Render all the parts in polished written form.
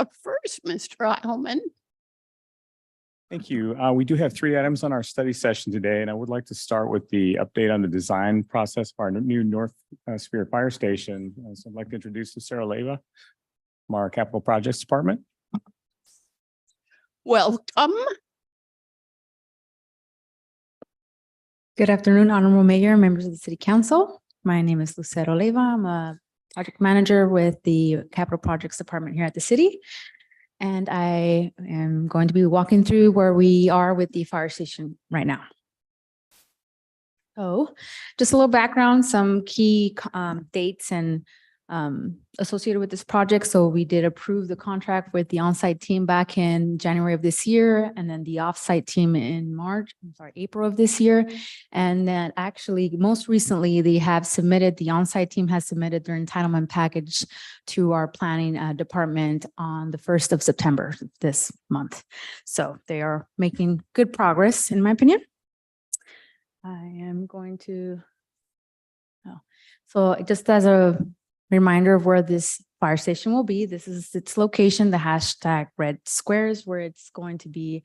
up first, Mr. Heilman. Thank you. We do have 3 items on our study session today, and I would like to start with the update on the design process of our new North Sphere Fire Station. So I'd like to introduce Sarah Leva from our Capital Projects Department. Welcome. Good afternoon, Honorable Mayor, members of the City Council. My name is Lucero Leva. I'm a project manager with the Capital Projects Department here at the city. And I am going to be walking through where we are with the fire station right now. So just a little background, some key dates and associated with this project. So we did approve the contract with the on-site team back in January of this year, and then the off-site team in April of this year. And then actually most recently the on-site team has submitted their entitlement package to our planning department on the 1st of September this month. So they are making good progress in my opinion. I am going to, so just as a reminder of where this fire station will be. This is its location, the hashtag red squares where it's going to be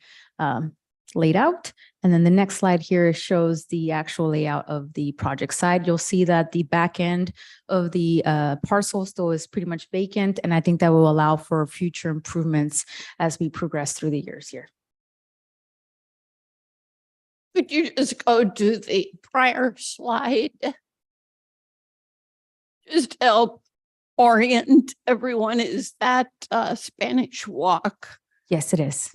laid out. And then the next slide here shows the actual layout of the project side. You'll see that the back end of the parcel still is pretty much vacant. And I think that will allow for future improvements as we progress through the years here. Could you just go to the prior slide? Just help orient everyone. Is that Spanish Walk? Yes, it is.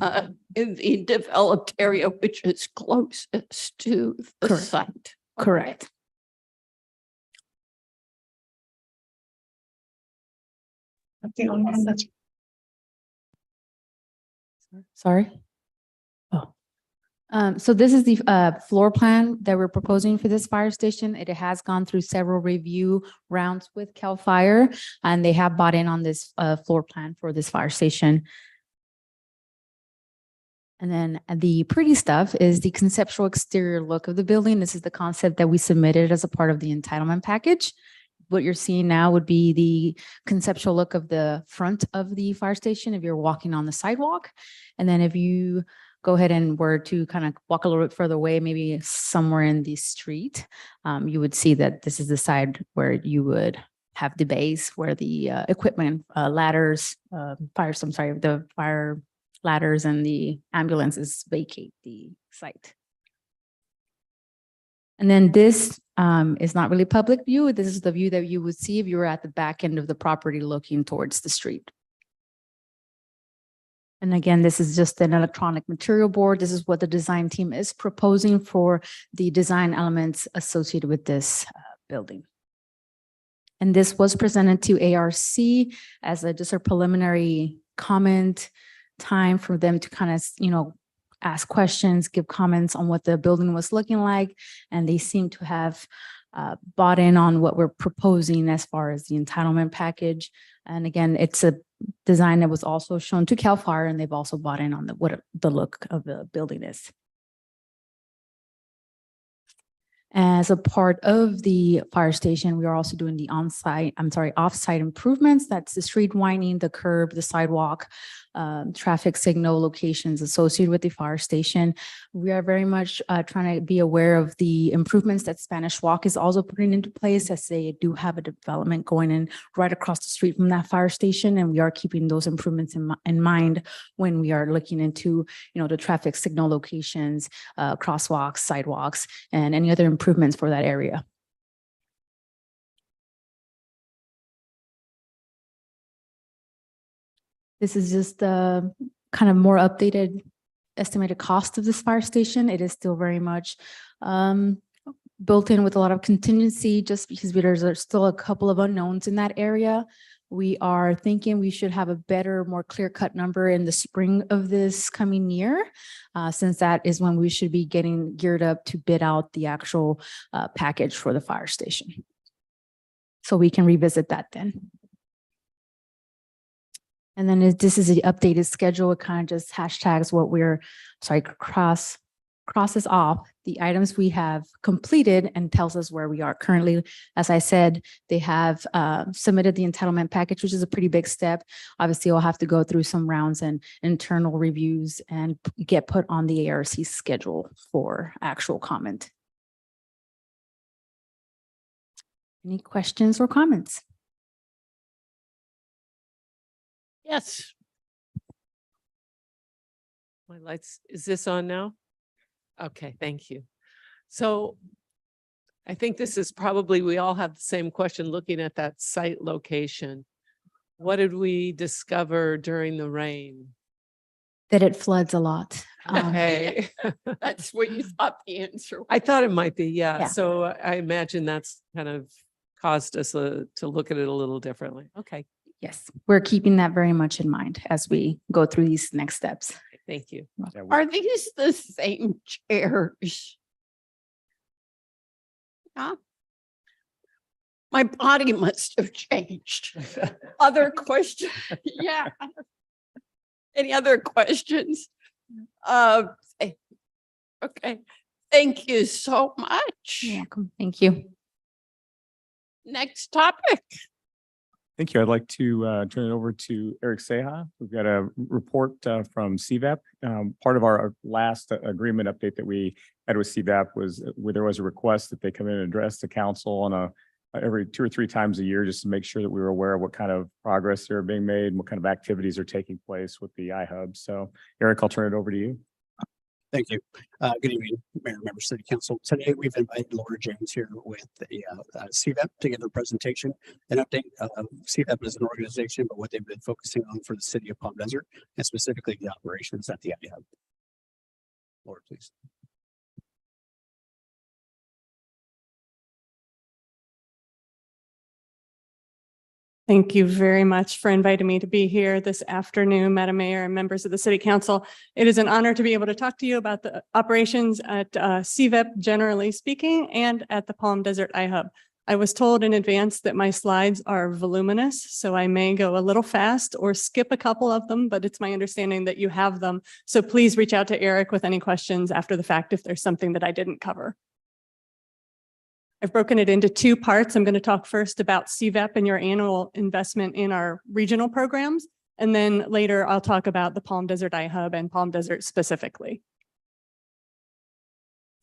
In the developed area, which is closest to the Correct. site. Correct. That's the only one that's. Sorry. So this is the floor plan that we're proposing for this fire station. It has gone through several review rounds with CAL FIRE, and they have bought in on this floor plan for this fire station. And then the pretty stuff is the conceptual exterior look of the building. This is the concept that we submitted as a part of the entitlement package. What you're seeing now would be the conceptual look of the front of the fire station if you're walking on the sidewalk. And then if you go ahead and were to kind of walk a little bit further away, maybe somewhere in the street, you would see that this is the side where you would have the base where the equipment, ladders, the fire ladders and the ambulances vacate the site. And then this is not really public view. This is the view that you would see if you were at the back end of the property looking towards the street. And again, this is just an electronic material board. This is what the design team is proposing for the design elements associated with this building. And this was presented to ARC as just a preliminary comment time for them to kind of, ask questions, give comments on what the building was looking like. And they seem to have bought in on what we're proposing as far as the entitlement package. And again, it's a design that was also shown to CAL FIRE, and they've also bought in on what the look of the building is. As a part of the fire station, we are also doing the off-site improvements. That's the street widening, the curb, the sidewalk, traffic signal locations associated with the fire station. We are very much trying to be aware of the improvements that Spanish Walk is also putting into place, as they do have a development going in right across the street from that fire station. And we are keeping those improvements in mind when we are looking into, the traffic signal locations, crosswalks, sidewalks, and any other improvements for that area. This is just the kind of more updated estimated cost of this fire station. It is still very much built in with a lot of contingency, just because there's still a couple of unknowns in that area. We are thinking we should have a better, more clear-cut number in the spring of this coming year, since that is when we should be getting geared up to bid out the actual package for the fire station. So we can revisit that then. And then this is the updated schedule. It kind of just hashtags what we're, crosses off the items we have completed and tells us where we are currently. As I said, they have submitted the entitlement package, which is a pretty big step. Obviously, we'll have to go through some rounds and internal reviews and get put on the ARC schedule for actual comment. Any questions or comments? Yes. My lights, is this on now? Okay, thank you. So I think this is probably, we all have the same question looking at that site location. What did we discover during the rain? That it floods a lot. Okay, That's what you thought the answer was. I thought it might be, yeah. Yeah. So I imagine that's kind of caused us to look at it a little differently. Okay, Yes, we're keeping that very much in mind as we go through these next steps. thank you. Yeah, we- Are these the same chairs? Yeah. My body must have changed. Other questions? Yeah. Any other questions? Okay. Thank you so much. You're welcome. Thank you. Next topic. Thank you. I'd like to turn it over to Eric Seha. We've got a report from CVEP. Part of our last agreement update that we had with CVEP was where there was a request that they come in and address the council on every 2 or 3 times a year, just to make sure that we were aware of what kind of progress they're being made and what kind of activities are taking place with the iHUB. So Eric, I'll turn it over to you. Thank you. Good evening, Mayor, members, City Council. Today, we've invited Laura James here with the CVEP to give a presentation and update. CVEP is an organization, but what they've been focusing on for the city of Palm Desert and specifically the operations at the iHUB. Laura, please. Thank you very much for inviting me to be here this afternoon, Madam Mayor and members of the City Council. It is an honor to be able to talk to you about the operations at CVEP, generally speaking, and at the Palm Desert iHUB. I was told in advance that my slides are voluminous, so I may go a little fast or skip a couple of them, but it's my understanding that you have them. So please reach out to Eric with any questions after the fact if there's something that I didn't cover. I've broken it into 2 parts. I'm going to talk first about CVEP and your annual investment in our regional programs. And then later I'll talk about the Palm Desert iHUB and Palm Desert specifically.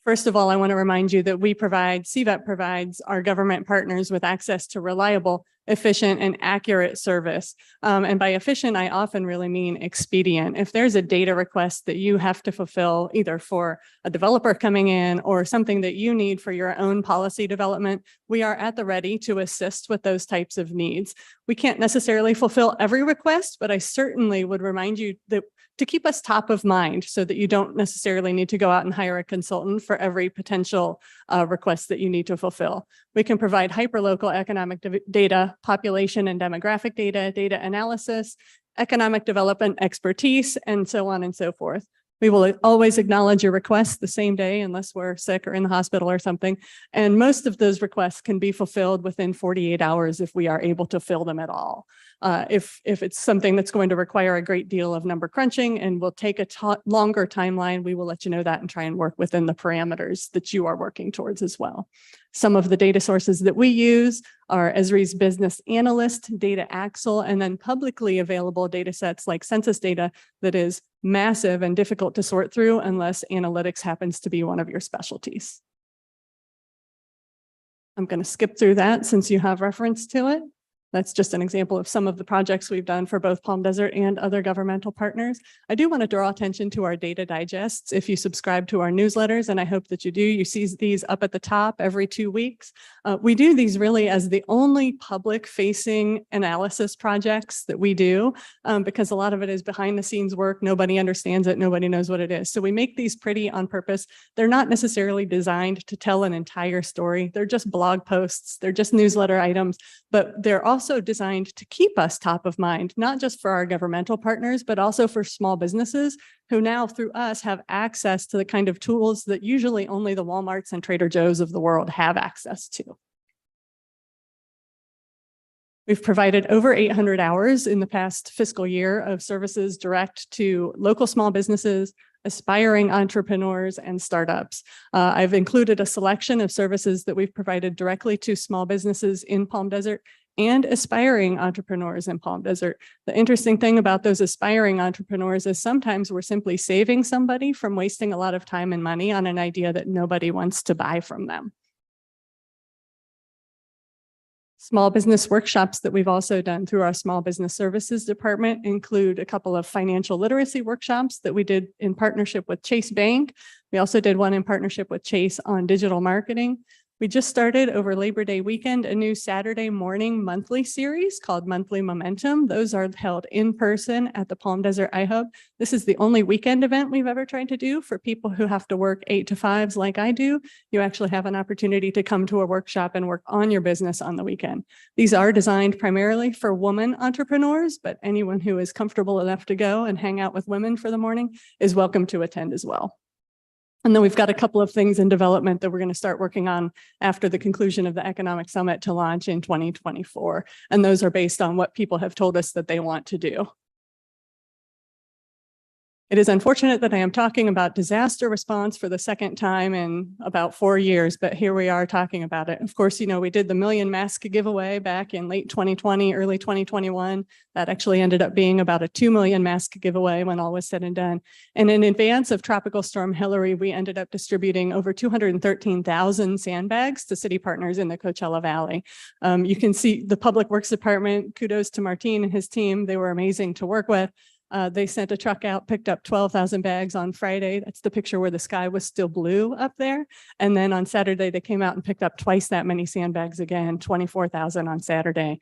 First of all, I want to remind you that CVEP provides our government partners with access to reliable, efficient, and accurate service. And by efficient, I often really mean expedient. If there's a data request that you have to fulfill either for a developer coming in or something that you need for your own policy development, we are at the ready to assist with those types of needs. We can't necessarily fulfill every request, but I certainly would remind you that to keep us top of mind so that you don't necessarily need to go out and hire a consultant for every potential request that you need to fulfill. We can provide hyperlocal economic data, population and demographic data, data analysis, economic development expertise, and so on and so forth. We will always acknowledge your requests the same day unless we're sick or in the hospital or something. And most of those requests can be fulfilled within 48 hours if we are able to fill them at all. If it's something that's going to require a great deal of number crunching and will take a longer timeline, we will let you know that and try and work within the parameters that you are working towards as well. Some of the data sources that we use are Esri's Business Analyst, Data Axle, and then publicly available data sets like census data that is massive and difficult to sort through unless analytics happens to be one of your specialties. I'm going to skip through that since you have reference to it. That's just an example of some of the projects we've done for both Palm Desert and other governmental partners. I do want to draw attention to our data digests if you subscribe to our newsletters, and I hope that you do. You see these up at the top every 2 weeks. We do these really as the only public-facing analysis projects that we do because a lot of it is behind the scenes work. Nobody understands it. Nobody knows what it is. So we make these pretty on purpose. They're not necessarily designed to tell an entire story. They're just blog posts. They're just newsletter items, but they're also designed to keep us top of mind, not just for our governmental partners, but also for small businesses who now through us have access to the kind of tools that usually only the Walmarts and Trader Joe's of the world have access to. We've provided over 800 hours in the past fiscal year of services direct to local small businesses, aspiring entrepreneurs, and startups. I've included a selection of services that we've provided directly to small businesses in Palm Desert and aspiring entrepreneurs in Palm Desert. The interesting thing about those aspiring entrepreneurs is sometimes we're simply saving somebody from wasting a lot of time and money on an idea that nobody wants to buy from them. Small business workshops that we've also done through our Small Business Services Department include a couple of financial literacy workshops that we did in partnership with Chase Bank. We also did one in partnership with Chase on digital marketing. We just started over Labor Day weekend a new Saturday morning monthly series called Monthly Momentum. Those are held in person at the Palm Desert iHUB. This is the only weekend event we've ever tried to do for people who have to work 8 to 5s like I do. You actually have an opportunity to come to a workshop and work on your business on the weekend. These are designed primarily for woman entrepreneurs, but anyone who is comfortable enough to go and hang out with women for the morning is welcome to attend as well. And then we've got a couple of things in development that we're going to start working on after the conclusion of the Economic Summit to launch in 2024. And those are based on what people have told us that they want to do. It is unfortunate that I am talking about disaster response for the second time in about 4 years, but here we are talking about it. Of course, you know, we did the 1 million mask giveaway back in late 2020, early 2021. That actually ended up being about a 2 million mask giveaway when all was said and done. And in advance of Tropical Storm Hilary, we ended up distributing over 213,000 sandbags to city partners in the Coachella Valley. You can see the Public Works Department, kudos to Martine and his team. They were amazing to work with. They sent a truck out, picked up 12,000 bags on Friday. That's the picture where the sky was still blue up there. And then on Saturday, they came out and picked up twice that many sandbags again, 24,000 on Saturday,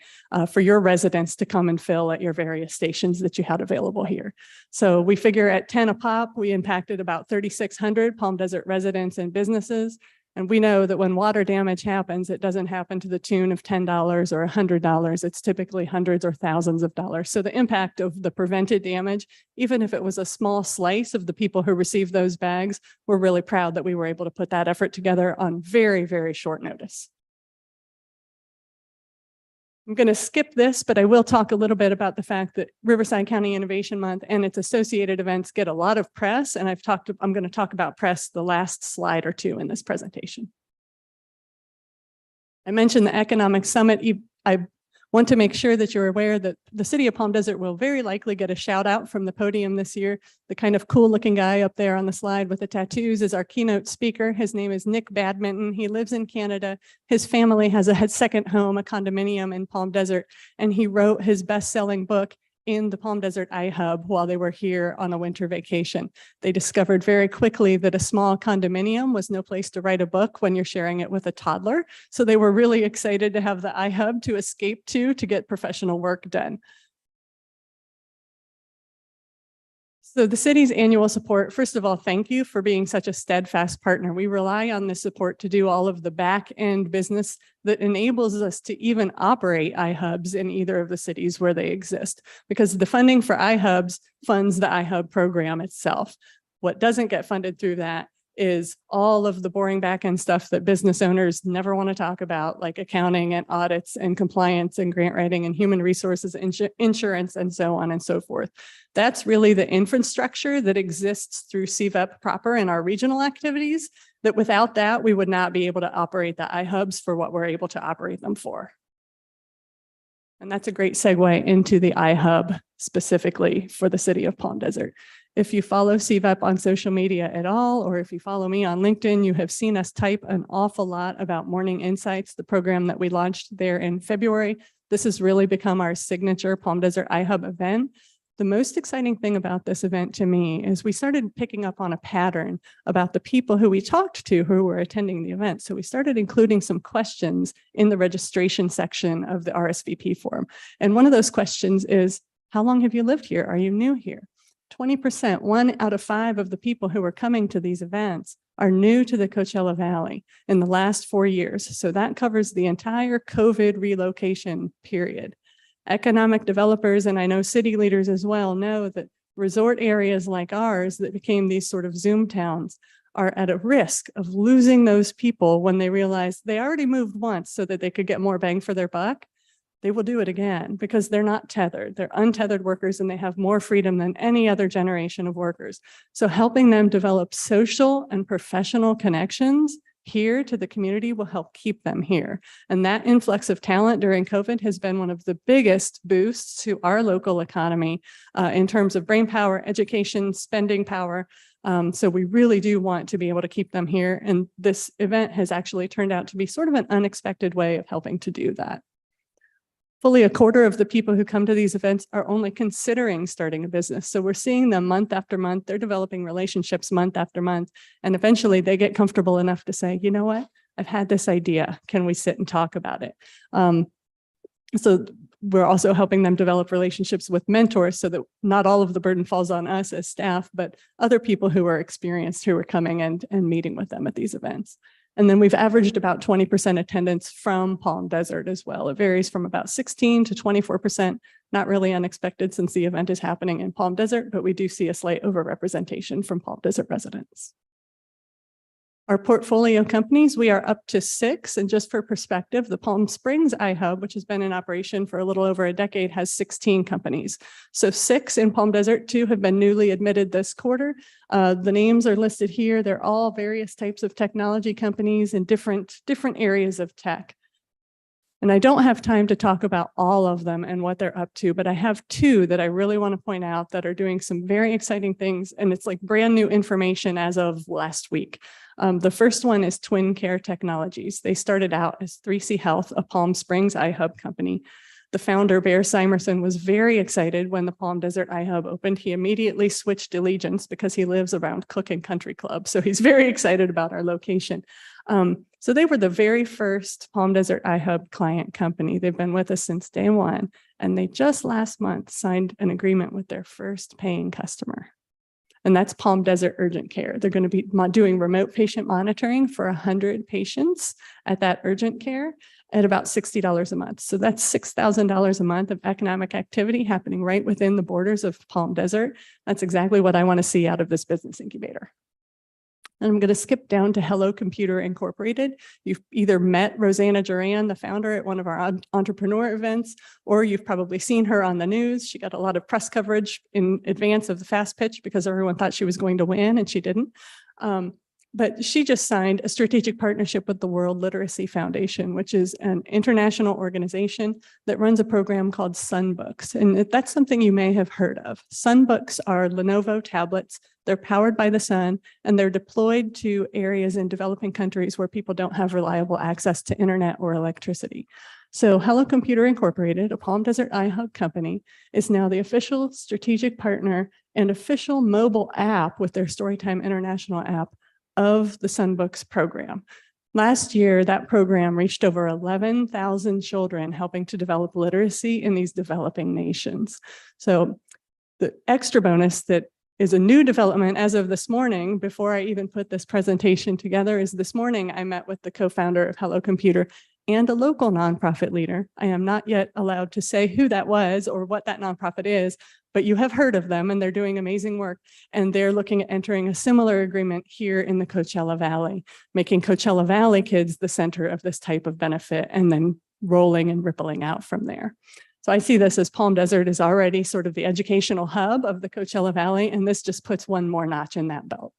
for your residents to come and fill at your various stations that you had available here. So we figure at 10 a pop, we impacted about 3,600 Palm Desert residents and businesses. And we know that when water damage happens, it doesn't happen to the tune of $10 or $100. It's typically hundreds or thousands of dollars. So the impact of the prevented damage, even if it was a small slice of the people who received those bags, we're really proud that we were able to put that effort together on very, very short notice. I'm going to skip this, but I will talk a little bit about the fact that Riverside County Innovation Month and its associated events get a lot of press, and I'm going to talk about press the last slide or two in this presentation. I mentioned the Economic Summit. I want to make sure that you're aware that the city of Palm Desert will very likely get a shout out from the podium this year. The kind of cool looking guy up there on the slide with the tattoos is our keynote speaker. His name is Nick Badminton. He lives in Canada. His family has a second home, a condominium in Palm Desert, and he wrote his best-selling book in the Palm Desert iHUB while they were here on a winter vacation. They discovered very quickly that a small condominium was no place to write a book when you're sharing it with a toddler. So they were really excited to have the iHUB to escape to get professional work done. So the city's annual support, first of all, thank you for being such a steadfast partner. We rely on this support to do all of the back end business that enables us to even operate iHUBs in either of the cities where they exist, because the funding for iHUBs funds the iHUB program itself. What doesn't get funded through that is all of the boring back end stuff that business owners never want to talk about, like accounting and audits and compliance and grant writing and human resources, insurance, and so on and so forth. That's really the infrastructure that exists through CVEP proper in our regional activities, that without that, we would not be able to operate the iHUBs for what we're able to operate them for. And that's a great segue into the iHUB specifically for the city of Palm Desert. If you follow CVEP on social media at all, or if you follow me on LinkedIn, you have seen us type an awful lot about Morning Insights, the program that we launched there in February. This has really become our signature Palm Desert iHUB event. The most exciting thing about this event to me is we started picking up on a pattern about the people who we talked to who were attending the event. So we started including some questions in the registration section of the RSVP form. And one of those questions is, how long have you lived here? Are you new here? 20%, 1 out of 5 of the people who are coming to these events are new to the Coachella Valley in the last 4 years. So that covers the entire COVID relocation period. Economic developers, and I know city leaders as well, know that resort areas like ours that became these sort of Zoom towns are at a risk of losing those people when they realize they already moved once so that they could get more bang for their buck. they will do it again because they're not tethered. They're untethered workers and they have more freedom than any other generation of workers. So helping them develop social and professional connections here to the community will help keep them here. And that influx of talent during COVID has been one of the biggest boosts to our local economy in terms of brain power, education, spending power. So we really do want to be able to keep them here. And this event has actually turned out to be sort of an unexpected way of helping to do that. Fully a quarter of the people who come to these events are only considering starting a business. So we're seeing them month after month. They're developing relationships month after month. And eventually they get comfortable enough to say, you know what, I've had this idea. Can we sit and talk about it? So we're also helping them develop relationships with mentors so that not all of the burden falls on us as staff, but other people who are experienced who are coming and meeting with them at these events. And then we've averaged about 20% attendance from Palm Desert as well. It varies from about 16 to 24%, not really unexpected since the event is happening in Palm Desert, but we do see a slight overrepresentation from Palm Desert residents. Our portfolio companies, we are up to 6. And just for perspective, the Palm Springs iHUB, which has been in operation for a little over a decade, has 16 companies. So 6 in Palm Desert, 2 have been newly admitted this quarter. The names are listed here. They're all various types of technology companies in different areas of tech. And I don't have time to talk about all of them and what they're up to, but I have 2 that I really want to point out that are doing some very exciting things. And it's like brand new information as of last week. The first one is Twin Care Technologies. They started out as 3C Health, a Palm Springs iHUB company. The founder, Bear Simerson, was very excited when the Palm Desert iHUB opened. He immediately switched allegiance because he lives around Cook and Country Club. So he's very excited about our location. So they were the very first Palm Desert iHUB client company. They've been with us since day one. And they just last month signed an agreement with their first paying customer. And that's Palm Desert Urgent Care. They're going to be doing remote patient monitoring for 100 patients at that urgent care at about $60 a month. So that's $6,000 a month of economic activity happening right within the borders of Palm Desert. That's exactly what I want to see out of this business incubator. And I'm going to skip down to Hello Computer Incorporated. You've either met Rosanna Duran, the founder, at one of our entrepreneur events, or you've probably seen her on the news. She got a lot of press coverage in advance of the fast pitch because everyone thought she was going to win and she didn't. But she just signed a strategic partnership with the World Literacy Foundation, which is an international organization that runs a program called Sunbooks. And that's something you may have heard of. Sunbooks are Lenovo tablets. They're powered by the sun, and they're deployed to areas in developing countries where people don't have reliable access to internet or electricity. So Hello Computer Incorporated, a Palm Desert iHUB company, is now the official strategic partner and official mobile app with their Storytime International app of the Sunbooks program. Last year, that program reached over 11,000 children, helping to develop literacy in these developing nations. So the extra bonus that is a new development as of this morning, before I even put this presentation together, is this morning I met with the co-founder of Hello Computer and a local nonprofit leader. I am not yet allowed to say who that was or what that nonprofit is, but you have heard of them and they're doing amazing work. And they're looking at entering a similar agreement here in the Coachella Valley, making Coachella Valley kids the center of this type of benefit and then rolling and rippling out from there. So I see this as Palm Desert is already sort of the educational hub of the Coachella Valley, and this just puts one more notch in that belt.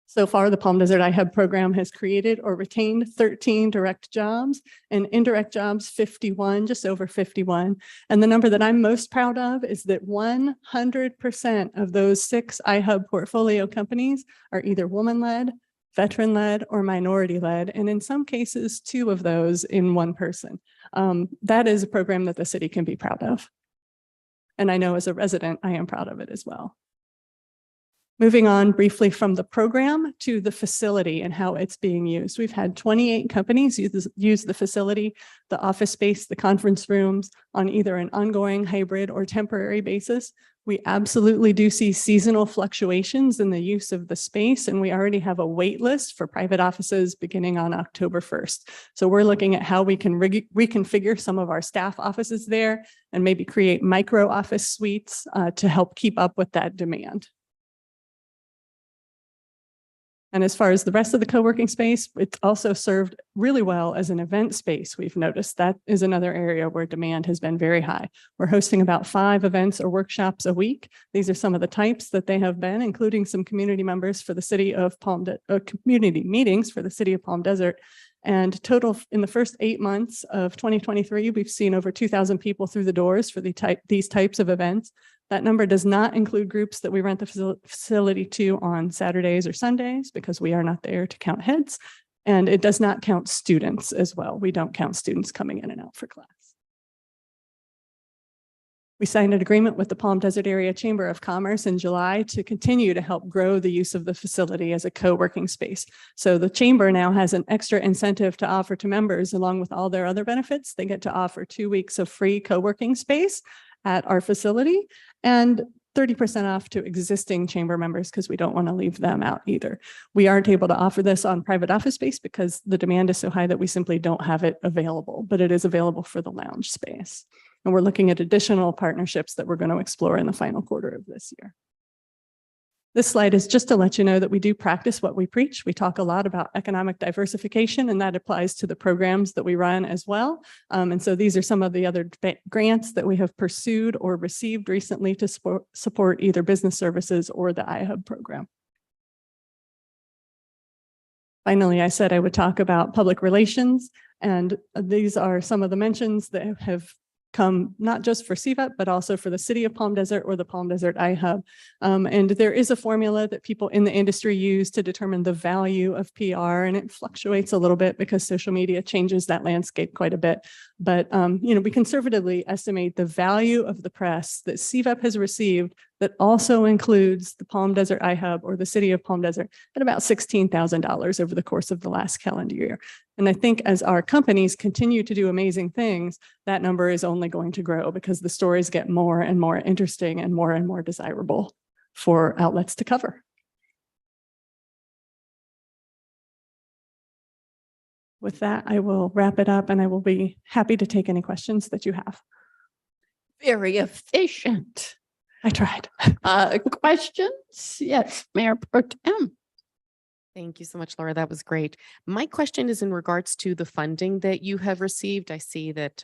So far, the Palm Desert iHUB program has created or retained 13 direct jobs and indirect jobs 51, just over 51. And the number that I'm most proud of is that 100% of those 6 iHUB portfolio companies are either woman-led, veteran-led, or minority-led, and in some cases, 2 of those in one person. That is a program that the city can be proud of. And I know as a resident, I am proud of it as well. Moving on briefly from the program to the facility and how it's being used. We've had 28 companies use the facility, the office space, the conference rooms on either an ongoing, hybrid, or temporary basis. We absolutely do see seasonal fluctuations in the use of the space, and we already have a wait list for private offices beginning on October 1st. So we're looking at how we can reconfigure some of our staff offices there and maybe create micro office suites to help keep up with that demand. And as far as the rest of the co-working space, it's also served really well as an event space. We've noticed that is another area where demand has been very high. We're hosting about 5 events or workshops a week. These are some of the types that they have been, including some community members for the city of community meetings for the city of Palm Desert. And total in the first 8 months of 2023, we've seen over 2,000 people through the doors for these types of events. That number does not include groups that we rent the facility to on Saturdays or Sundays because we are not there to count heads. And it does not count students as well. We don't count students coming in and out for class. We signed an agreement with the Palm Desert Area Chamber of Commerce in July to continue to help grow the use of the facility as a co-working space. So the chamber now has an extra incentive to offer to members along with all their other benefits. They get to offer 2 weeks of free co-working space at our facility and 30% off to existing chamber members because we don't want to leave them out either. We aren't able to offer this on private office space because the demand is so high that we simply don't have it available, but it is available for the lounge space. And we're looking at additional partnerships that we're going to explore in the final quarter of this year. This slide is just to let you know that we do practice what we preach. We talk a lot about economic diversification, and that applies to the programs that we run as well. And so these are some of the other grants that we have pursued or received recently to support either business services or the iHUB program. Finally, I said I would talk about public relations, and these are some of the mentions that have come not just for CVEP, but also for the city of Palm Desert or the Palm Desert iHUB. And there is a formula that people in the industry use to determine the value of PR, and it fluctuates a little bit because social media changes that landscape quite a bit. But we conservatively estimate the value of the press that CVEP has received that also includes the Palm Desert iHUB or the city of Palm Desert at about $16,000 over the course of the last calendar year. And I think as our companies continue to do amazing things, that number is only going to grow because the stories get more and more interesting and more desirable for outlets to cover. With that, I will wrap it up and I will be happy to take any questions that you have. Very efficient. I tried. Questions? Yes, Mayor Pro Tem. Thank you so much, Laura. That was great. My question is in regards to the funding that you have received. I see that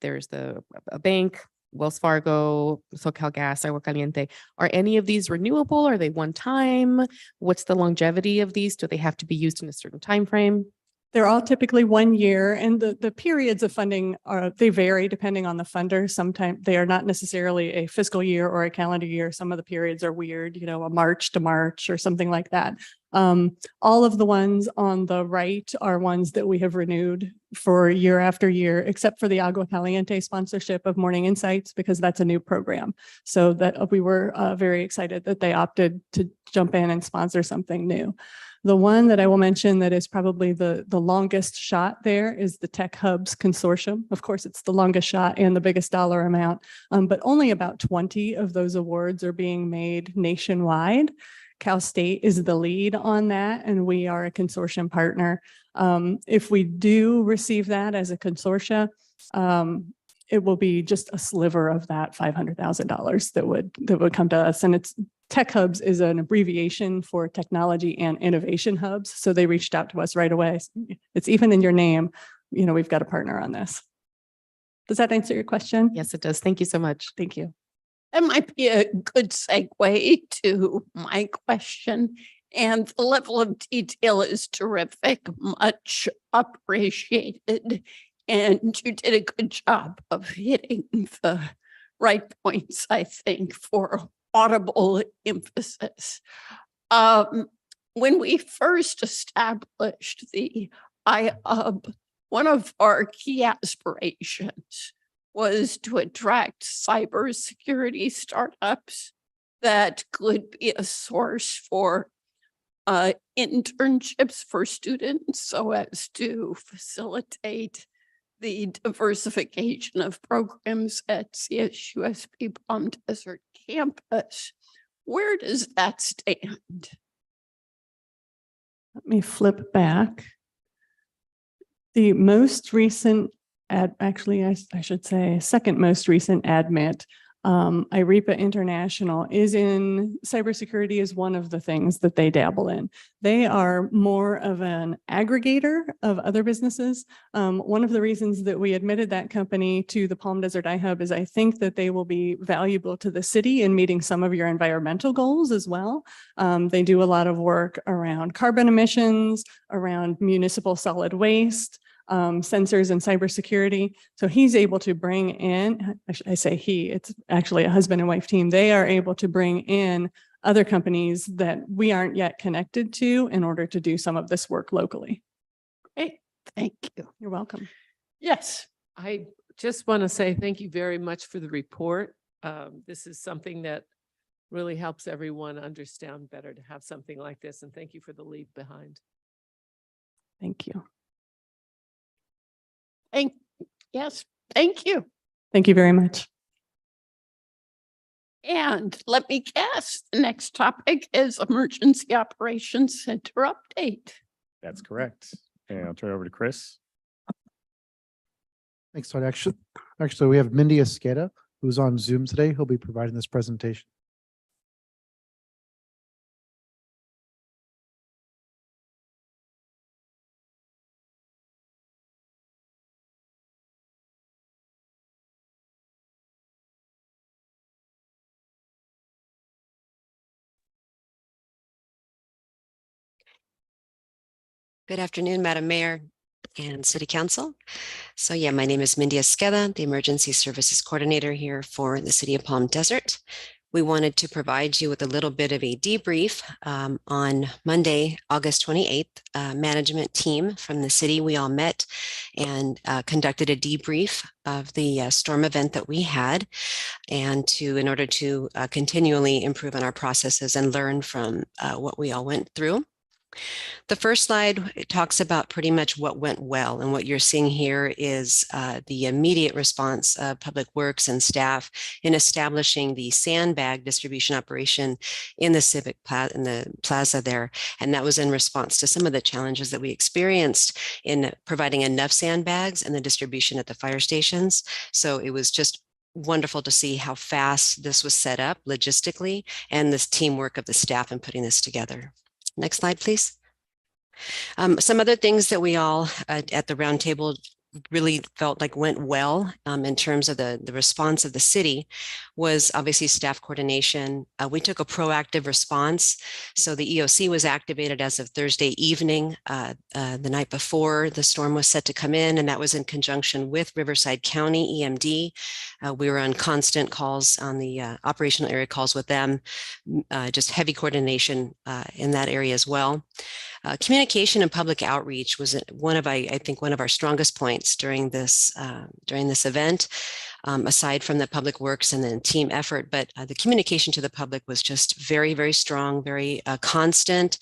there's a bank, Wells Fargo, SoCalGas, Agua Caliente. Are any of these renewable? Are they one time? What's the longevity of these? Do they have to be used in a certain time frame? They're all typically 1 year, and the periods of funding they vary depending on the funder. Sometimes they are not necessarily a fiscal year or a calendar year. Some of the periods are weird, a March to March or something like that. All of the ones on the right are ones that we have renewed for year after year, except for the Agua Caliente sponsorship of Morning Insights, because that's a new program. So that we were very excited that they opted to jump in and sponsor something new. The one that I will mention that is probably the longest shot there is the Tech Hubs Consortium. Of course, it's the longest shot and the biggest dollar amount, but only about 20 of those awards are being made nationwide. Cal State is the lead on that, and we are a consortium partner. If we do receive that as a consortia, it will be just a sliver of that $500,000 that would come to us. And it's Tech Hubs is an abbreviation for technology and innovation hubs. So they reached out to us right away. It's even in your name, we've got a partner on this. Does that answer your question? Yes, it does. Thank you so much. Thank you. That might be a good segue to my question. And the level of detail is terrific, much appreciated. And you did a good job of hitting the right points, I think, for audible emphasis. When we first established the iHUB, one of our key aspirations was to attract cybersecurity startups that could be a source for internships for students so as to facilitate the diversification of programs at CSUSP Palm Desert campus. Where does that stand? Let me flip back. The most recent I should say second most recent admit IREPA International is in cybersecurity is one of the things that they dabble in. They are more of an aggregator of other businesses. One of the reasons that we admitted that company to the Palm Desert iHUB is I think that they will be valuable to the city in meeting some of your environmental goals as well. They do a lot of work around carbon emissions, around municipal solid waste, sensors and cybersecurity. So he's able to bring in, I say he, it's actually a husband and wife team. They are able to bring in other companies that we aren't yet connected to in order to do some of this work locally. Great, thank you. You're welcome. Yes, I just want to say thank you very much for the report. This is something that really helps everyone understand better to have something like this. And thank you for the lead behind. Thank you. yes, thank you. Thank you very much. And let me guess, the next topic is Emergency Operations Center update. That's correct. And I'll turn it over to Chris. Thanks, Todd. Actually, we have Mindy Esqueda, who's on Zoom today. He'll be providing this presentation. Good afternoon, Madam Mayor and City Council. So yeah, my name is Mindy Esqueda, the Emergency Services Coordinator here for the City of Palm Desert. We wanted to provide you with a little bit of a debrief on Monday, August 28th. Management team from the city, we all met and conducted a debrief of the storm event that we had, and in order to continually improve on our processes and learn from what we all went through. The first slide talks about pretty much what went well, and what you're seeing here is the immediate response of Public Works and staff in establishing the sandbag distribution operation in the Civic in the plaza there, and that was in response to some of the challenges that we experienced in providing enough sandbags and the distribution at the fire stations. So it was just wonderful to see how fast this was set up logistically and this teamwork of the staff in putting this together. Next slide, please. Some other things that we all at the roundtable really felt like went well in terms of the response of the city was obviously staff coordination. We took a proactive response. So the EOC was activated as of Thursday evening, the night before the storm was set to come in, and that was in conjunction with Riverside County EMD. We were on constant calls on the operational area calls with them, just heavy coordination in that area as well. Communication and public outreach was one of, I think, one of our strongest points during this event, aside from the public works and the team effort. But the communication to the public was just very, very strong, very constant,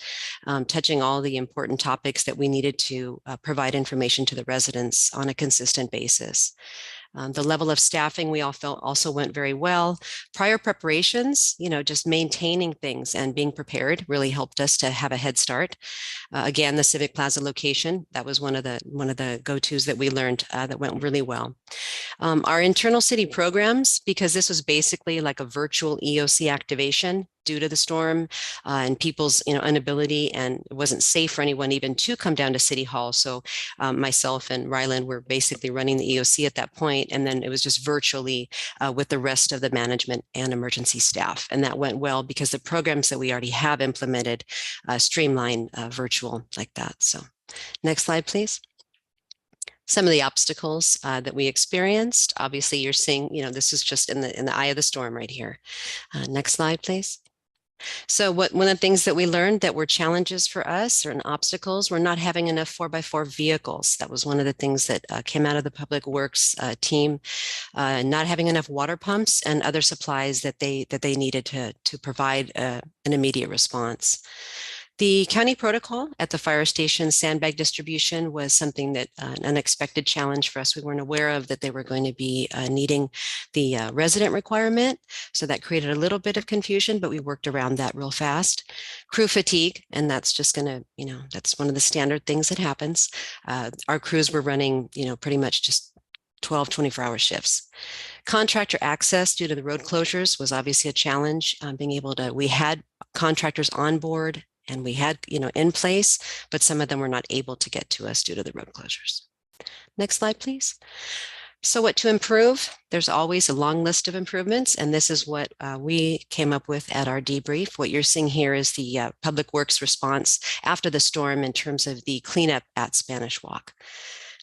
touching all the important topics that we needed to provide information to the residents on a consistent basis. The level of staffing we all felt also went very well. Prior preparations, just maintaining things and being prepared really helped us to have a head start. Again, the Civic Plaza location, that was one of the go-tos that we learned that went really well. Our internal city programs, because this was basically like a virtual EOC activation due to the storm and people's inability, and it wasn't safe for anyone even to come down to City Hall. So myself and Ryland were basically running the EOC at that point, and then it was just virtually with the rest of the management and emergency staff. And that went well because the programs that we already have implemented streamline virtual like that. So next slide, please. Some of the obstacles that we experienced, obviously you're seeing, this is just in the eye of the storm right here. Next slide, please. So one of the things that we learned that were challenges for us, or obstacles, were not having enough 4x4 vehicles. That was one of the things that came out of the Public Works team, not having enough water pumps and other supplies that they needed to provide an immediate response. The county protocol at the fire station sandbag distribution was something that an unexpected challenge for us. We weren't aware of that they were going to be needing the resident requirement. So that created a little bit of confusion, but we worked around that real fast. Crew fatigue, and that's just going to, that's one of the standard things that happens. Our crews were running, pretty much just 12, 24-hour shifts. Contractor access due to the road closures was obviously a challenge. We had contractors on board and we had, in place, but some of them were not able to get to us due to the road closures. Next slide, please. So what to improve? There's always a long list of improvements, and this is what we came up with at our debrief. What you're seeing here is the Public Works response after the storm in terms of the cleanup at Spanish Walk.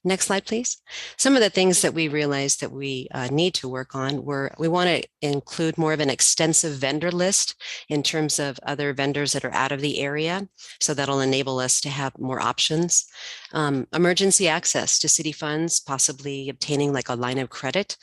Next slide, please. Some of the things that we realized that we need to work on we want to include more of an extensive vendor list in terms of other vendors that are out of the area. So that'll enable us to have more options. Emergency access to city funds, possibly obtaining like a line of credit.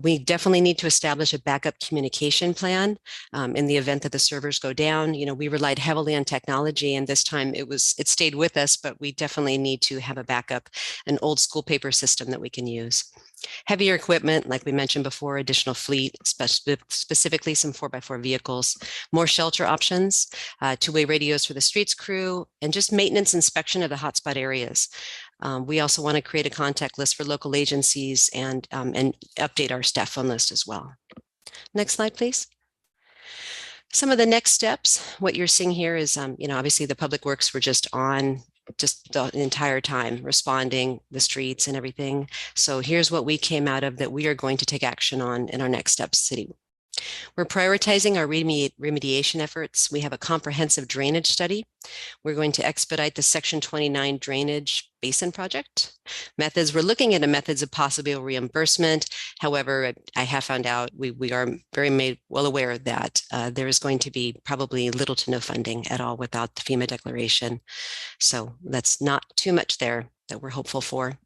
We definitely need to establish a backup communication plan in the event that the servers go down. We relied heavily on technology, and this time it stayed with us, but we definitely need to have a backup, an old school paper system that we can use. Heavier equipment, like we mentioned before, additional fleet, specifically some 4x4 vehicles, more shelter options, two-way radios for the streets crew, and just maintenance inspection of the hotspot areas. We also want to create a contact list for local agencies and update our staff phone list as well. Next slide, please. Some of the next steps, what you're seeing here is, obviously the Public Works were just the entire time responding the streets and everything. So here's what we came out of that we are going to take action on in our next steps city. We're prioritizing our remediation efforts. We have a comprehensive drainage study. We're going to expedite the Section 29 drainage basin project. Methods, we're looking at methods of possible reimbursement. However, I have found out we are very well aware that there is going to be probably little to no funding at all without the FEMA declaration. So that's not too much there that we're hopeful for.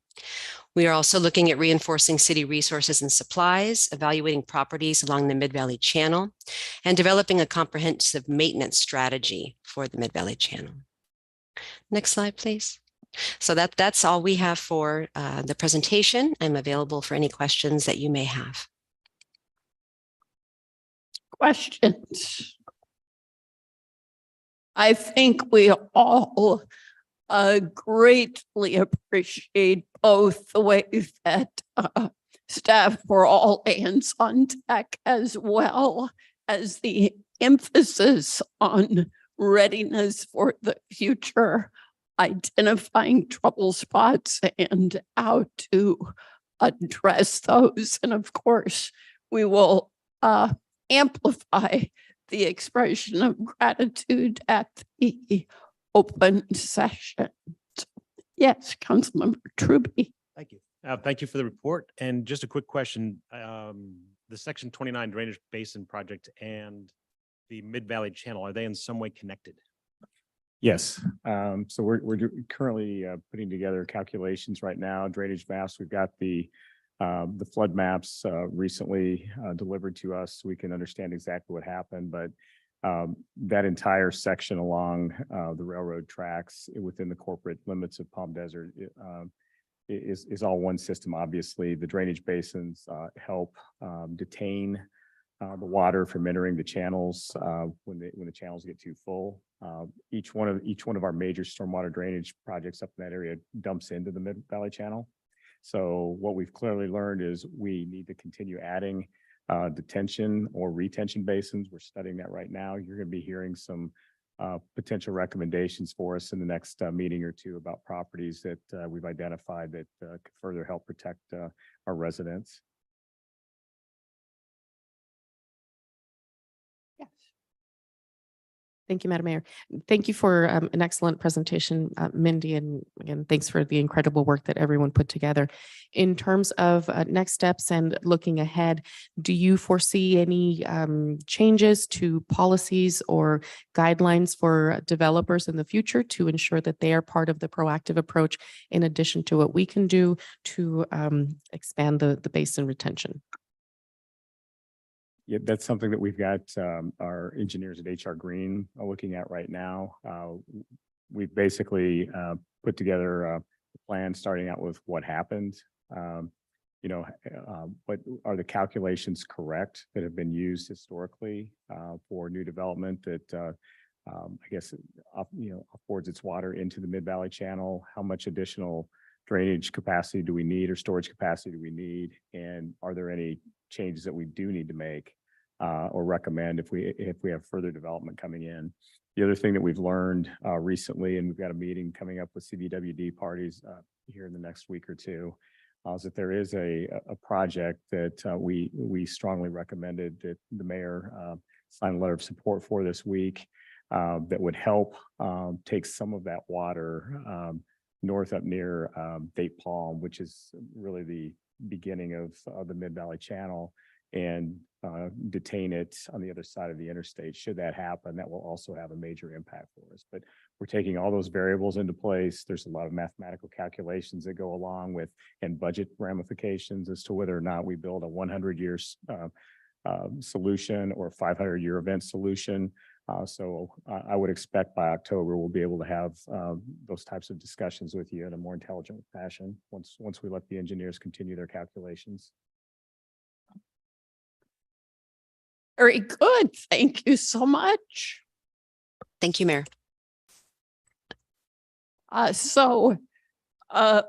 We are also looking at reinforcing city resources and supplies, evaluating properties along the Mid-Valley Channel, and developing a comprehensive maintenance strategy for the Mid-Valley Channel. Next slide, please. So that's all we have for the presentation. I'm available for any questions that you may have. Questions? I think we all greatly appreciate both the way that staff were all hands on deck, as well as the emphasis on readiness for the future, identifying trouble spots and how to address those. And of course, we will amplify the expression of gratitude at the open session. Yes, Councilmember Truby. Thank you. Thank you for the report. And just a quick question. The Section 29 Drainage Basin Project and the Mid-Valley Channel, are they in some way connected? Yes. So we're currently putting together calculations right now, drainage maps. We've got the flood maps recently delivered to us so we can understand exactly what happened. But that entire section along the railroad tracks within the corporate limits of Palm Desert is all one system. Obviously, the drainage basins help detain the water from entering the channels when the channels get too full. Each one of our major stormwater drainage projects up in that area dumps into the Mid-Valley Channel. So what we've clearly learned is we need to continue adding detention or retention basins. We're studying that right now. You're going to be hearing some potential recommendations for us in the next meeting or two about properties that we've identified that could further help protect our residents. Yes. Thank you, Madam Mayor. Thank you for an excellent presentation, Mindy, and again, thanks for the incredible work that everyone put together. In terms of next steps and looking ahead, do you foresee any changes to policies or guidelines for developers in the future to ensure that they are part of the proactive approach in addition to what we can do to expand the basin retention? Yeah, that's something that we've got our engineers at HR Green are looking at right now. We've basically put together a plan starting out with what happened. What are the calculations correct that have been used historically for new development that I guess affords its water into the Mid-Valley Channel? How much additional drainage capacity do we need or storage capacity do we need? And are there any changes that we do need to make or recommend if we have further development coming in? The other thing that we've learned recently, and we've got a meeting coming up with CVWD parties here in the next week or two, is that there is a project that we strongly recommended that the mayor sign a letter of support for this week that would help take some of that water north up near Date Palm, which is really the beginning of the Mid-Valley Channel, and detain it on the other side of the interstate. Should that happen, that will also have a major impact for us. But we're taking all those variables into place. There's a lot of mathematical calculations that go along with and budget ramifications as to whether or not we build a 100-year solution or a 500-year event solution. So I would expect by October, we'll be able to have those types of discussions with you in a more intelligent fashion once we let the engineers continue their calculations. Very good. Thank you so much. Thank you, Mayor.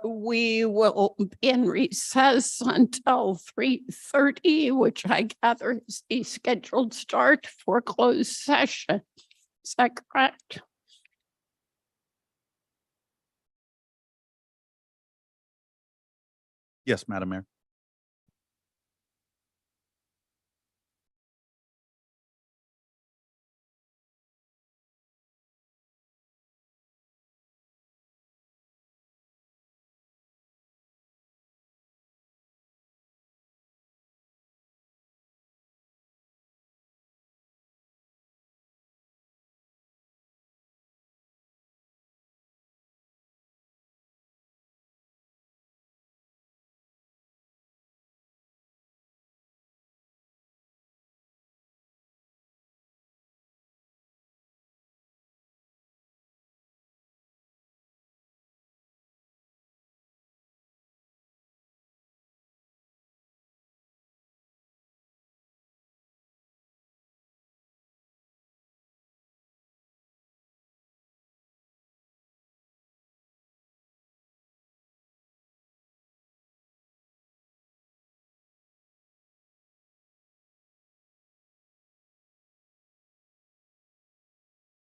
We will be in recess until 3:30, which I gather is the scheduled start for closed session. Is that correct? Yes, Madam Mayor.